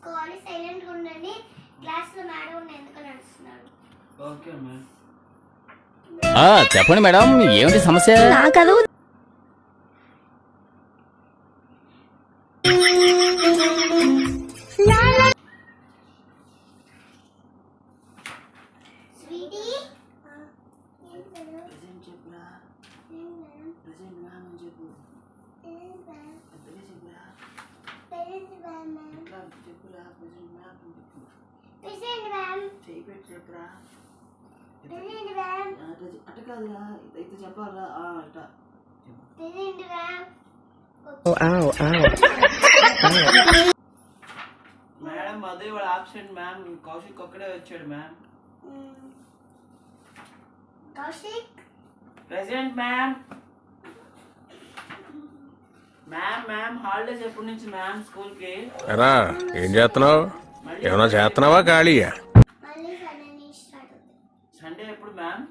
తీసుకోవాలి, సైలెంట్ గా ఉండండి. క్లాస్ లో మేడం ఎందుకు నడుస్తున్నారు? Okay ma'am. చెప్పండి మేడం, ఏమిటి సమస్య? నాకు స్వీటీ ప్రెజెంట్ చెప్పురా. ప్రెజెంట్ మ్యామ్ అని చెప్పు. పెద్దగా చెప్పురా. ఎట్లా చెప్పురా. ప్రెజెంట్ మ్యామ్ అని చెప్పు. చేయి పెట్టి చెప్పురా. అట్ట కాదురా, అయితే చెప్పాలరా. అట్లా మేడం అదే వాడు ఆబ్సెంట్ మ్యామ్. కౌశిక్ ఒక్కడే వచ్చాడు ma'am. Kaushik present ma'am. Ma'am holidays ఎప్పటి నుంచి మ్యామ్ స్కూల్ కి? ఎరా ఏం చేస్తున్నావు? ఏమన్నా చేస్తున్నావా ఖాళీయా? మళ్ళీ సండే నుంచి స్టార్ట్ అవుతుంది. సండే ఎప్పుడు మ్యామ్?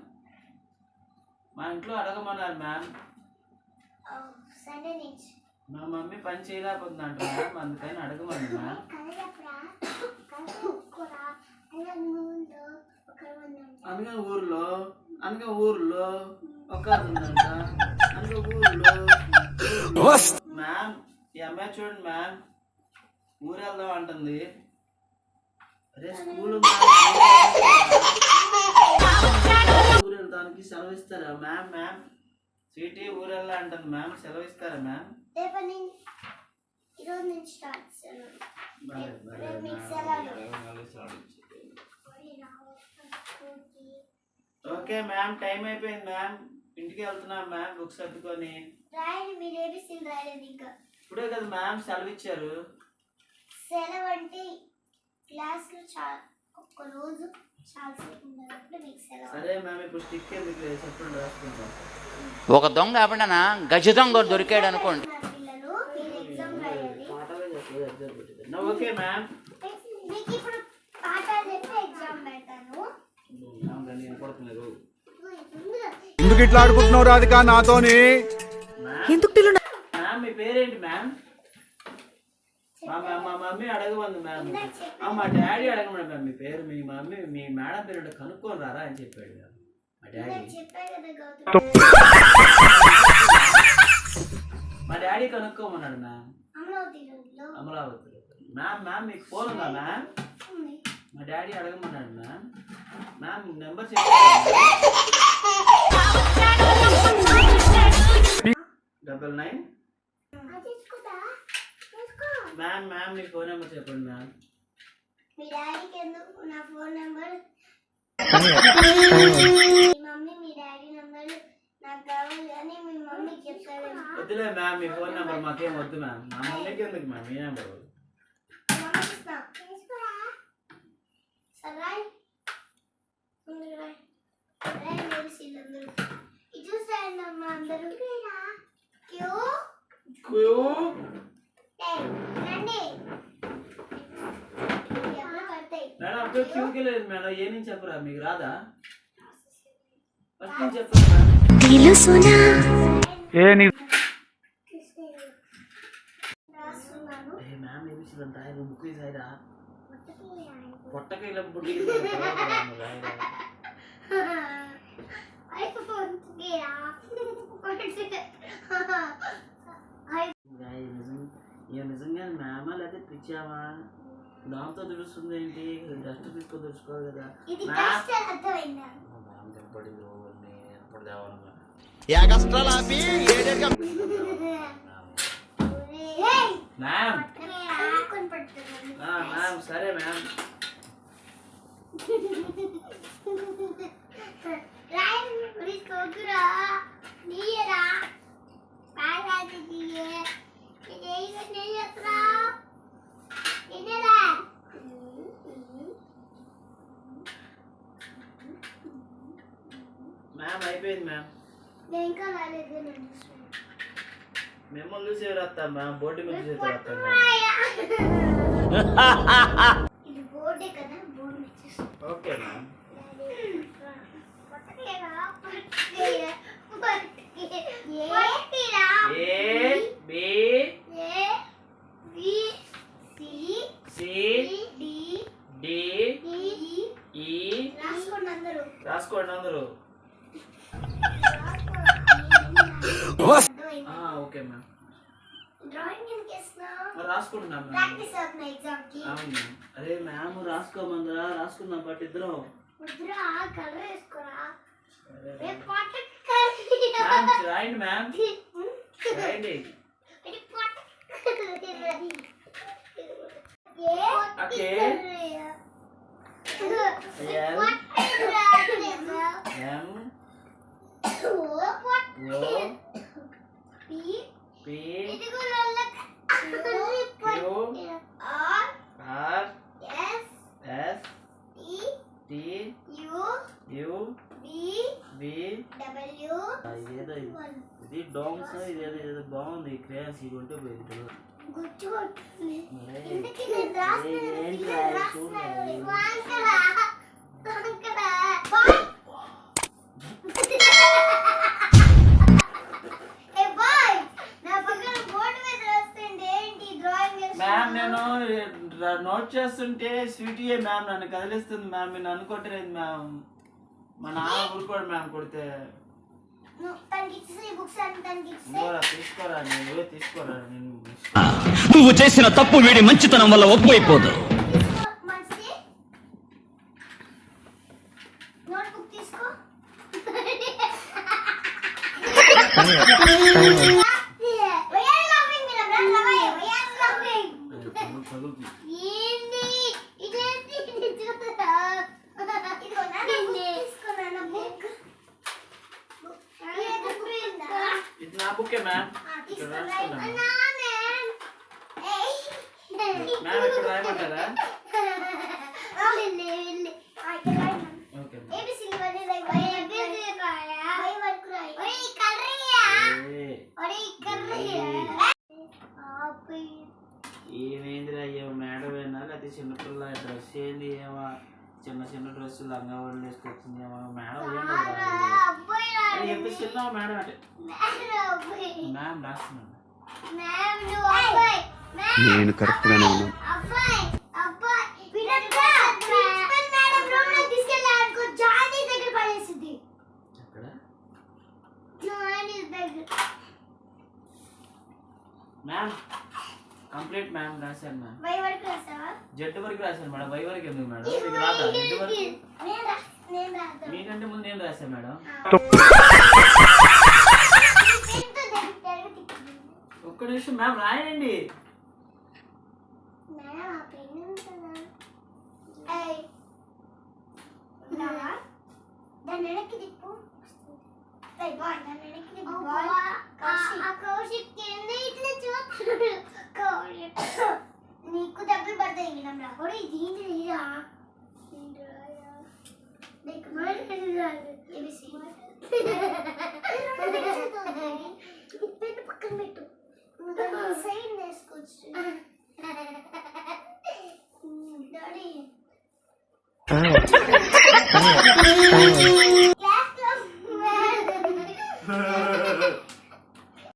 మా ఇంట్లో అడగమన్నారు మ్యామ్. సండే నుంచి మా మమ్మీ పని చేయలేకపోతుందంట మ్యామ్, అందుకని అడగమని మ్యామ్. అందుకని ఊర్లో ఒక ఉందంట. అందుకే ఊర్లో మ్యామ్ ఈ అమ్మాయి చూడండి మ్యామ్, ఊరు వెళ్దాం అంటుంది. అరే స్కూల్ ఊరు వెళ్తానికి సెలవు ఇస్తారా మ్యామ్? సిటీ ఊరు వెళ్ళా అంటుంది మ్యామ్, సెలవు ఇస్తారా మ్యామ్? ఈరోజు నుంచి స్టార్ట్ ఓకే మ్యామ్, టైం అయిపోయింది మ్యామ్, ఇంటికి వెళ్తున్నాం మ్యామ్. బుక్స్ సర్దుకొని రాయండి. మీరు ఏబిసిలు రాయలేదు ఇంకా. ఇప్పుడే కదా మ్యామ్ సెలవు ఇచ్చారు. సెలవు అంటే క్లాస్లో ఒక్క రోజు చాలాసేపు ఉండేటప్పుడు మీకు సెలవు. సరే మ్యామ్, ఇప్పుడు స్టిక్ ఎందుకు చెప్పండి, రాసుకుంటాం. ఒక దొంగ ఎప్పుడన్నా గజ దొంగ దొరికాడు అనుకోండి. పిల్లలు మీరు ఎగ్జామ్ రాయాలి. పాఠాలే చెప్పలేదు, ఎగ్జామ్ పెట్టింది. Okay ma'am. మీకు ఇప్పుడు పాఠాలు చెప్పి ఎగ్జామ్ పెడతాను. ఎందుకు ఇట్లా ఆడుకుంటున్నావు రాధిక నాతోని? ఎందుకు పిల్లలు మ్యామ్ మీ పేరేంటి మ్యామ్? మా మమ్మీ అడగమంది మ్యామ్. మా డాడీ అడగమని మ్యామ్ మీ పేరు. మీ మమ్మీ మీ మేడం పేరు కనుక్కొని రారా అని చెప్పాడు మ్యామ్ మా డాడీ. మా డాడీ కనుక్కోమన్నాడు మ్యామ్. అమరావతి మ్యామ్ మీకు ఫోన్ ఉందా మ్యామ్? మా డాడీ అడగమన్నాడు మ్యామ్. నెంబర్ చెప్పండి. 99 మ్యామ్ మీ ఫోన్ నెంబర్ చెప్పండి మ్యామ్. మీ డాడీకి ఎందుకు నా ఫోన్ నెంబర్? మీ మమ్మీ మీ డాడీ నెంబర్ నాకు కావాలి అని మీ మమ్మీకి చెప్తారు. వద్దులే మ్యామ్, మీ ఫోన్ నెంబర్ మాకేం వద్దు మ్యామ్. మా మమ్మీకి ఎందుకు మ్యామ్ మీ నెంబర్? మేడం అప్పుడు క్యూకి లేదు మేడం. ఏ నుంచి చెప్పరా, మీకు రాదా? ఫస్ట్ నుంచి చెప్పండి మ్యామ్. మ్యామ్ ఏమిస్తుందంట బుక్ తీసాయిరా పొట్టకి ఇలా బుడ్డి నిజంగా మ్యామా లేకపోతే పిచ్చామా? దాంతో దుడుస్తుంది ఏంటి? డస్ట్ తీసుకొని దుడుచుకోవాలి కదా మ్యామ్. పడింది అప్పుడు దేవాలన్నా మ్యామ్. మ్యామ్ సరే మ్యామ్. మ్యామ్ అయిపోయింది మ్యామ్. మిమ్మల్ని చూసి రాస్తాం మ్యామ్, బోర్డు మీద చూసి రాస్తాం okay ma'am. C D D E E రాసుకోండి అందరూ. రాసుకోండి అందరూ. Okay ma'am. డ్రాయింగ్ ఎందుకు వేస్తున్నావు? రాసుకుంటున్నాం మ్యామ్. ప్రాక్టీస్ అవుతున్నా ఎగ్జామ్ కి. అవును మ్యామ్. అరే మ్యామ్ రాసుకోమందరా, రాసుకుందాం బట్ ఇద్దరం. వద్దురా, కలర్ వేసుకోరా. సరే రేపు మ్యామ్. పట్టకు మ్యామ్ రాయండి మ్యామ్, రాయండి. Okay. L M O P Q R S T U V. ఇదేదో ఇది డోమ్స్, ఇదేదో బాగుంది. క్రేయాన్స్ ఇవి ఉంటే పోయింది. మ్యామ్ నేను నోట్ చేస్తుంటే స్వీటీయే మ్యామ్ నన్ను కదిలిస్తుంది మ్యామ్. మీరు అనుకోవట్లేదు మ్యామ్. మా నాన్న ఊరుకోడు మ్యామ్ కొడితే. తీసుకోరా, నువ్వే తీసుకోరా. నేను నువ్వు చేసిన తప్పు వీడి మంచితనం వల్ల ఒప్పైపోదు. నోట్బుక్ తీసుకో. చదువుతుంది. ఏంది ఇదేంటి? ఇది చూడరా? ఇదిగో నా బుక్ తీసుకో. నా బుక్ ఇది నా బుక్కే మ్యామ్. ఇక్కడ తీసుకో. రాసుకున్నాను నానే మ్యామ్. ఇక్కడ రాయమంటారా? Okay ma'am. ఏబిసిడి వని రాయి. A B C D Rai. వై వరకు రాయి. ఒరే కర్రియా. ఒరే కర్రియా. ఆపి ఏమైందిరా? అయ్యో మేడం అయినా లేకపోతే చిన్నపిల్ల డ్రెస్ ఏంది? ఏమో చిన్న చిన్న డ్రెస్ లంగా వాళ్ళు వేసుకొచ్చింది. ఏమో మేడం అబ్బాయి అని చెప్పిస్తున్నావు మేడం అంటే. అబ్బాయి మ్యామ్ రాస్తున్నాను. మ్యామ్ నువ్వు అబ్బాయి. నేను కరెక్ట్ గానే ఉన్నాను. అబ్బాయి అబ్బాయి వినట్రా. ప్రిన్సిపల్ మేడం రూమ్ లో తీసుకెళ్ళి ఆడుకో. జానీ దగ్గర పడేసింది. ఎక్కడ? జానీ దగ్గర. మ్యామ్ కంప్లీట్ మ్యామ్ రాశాను మ్యామ్. వై వరకు రాసావా? జెడ్ వరకు రాశాను మేడం. వై వరకు ఎందుకు మేడం? మీకు రాదా జెడ్ వరకు? నేను రాస్తా. మీకంటే ముందు నేను రాశాను మేడం. ఒక్క నిమిషం మ్యామ్ రాయండి. మేడం ఆ పెన్ ఉంటుందా? ఏయ్ ఉన్నావా? దాన్ని వెనక్కి తిప్పు. ఏయ్ బాయ్, దాన్ని వెనక్కి తిప్పు. బాయ్ ఆ కౌశిక్ కింద ఇట్లా చూస్తున్నాడు. కౌశిక్ నీకు డబ్బులు పడతాయి. వినమ్రా కూడా ఇది ఏంటిరా? నీకు పెన్ను పక్కన పెట్టు. సైడ్ వేసుకోవచ్చు. డాడీ క్లాస్ లో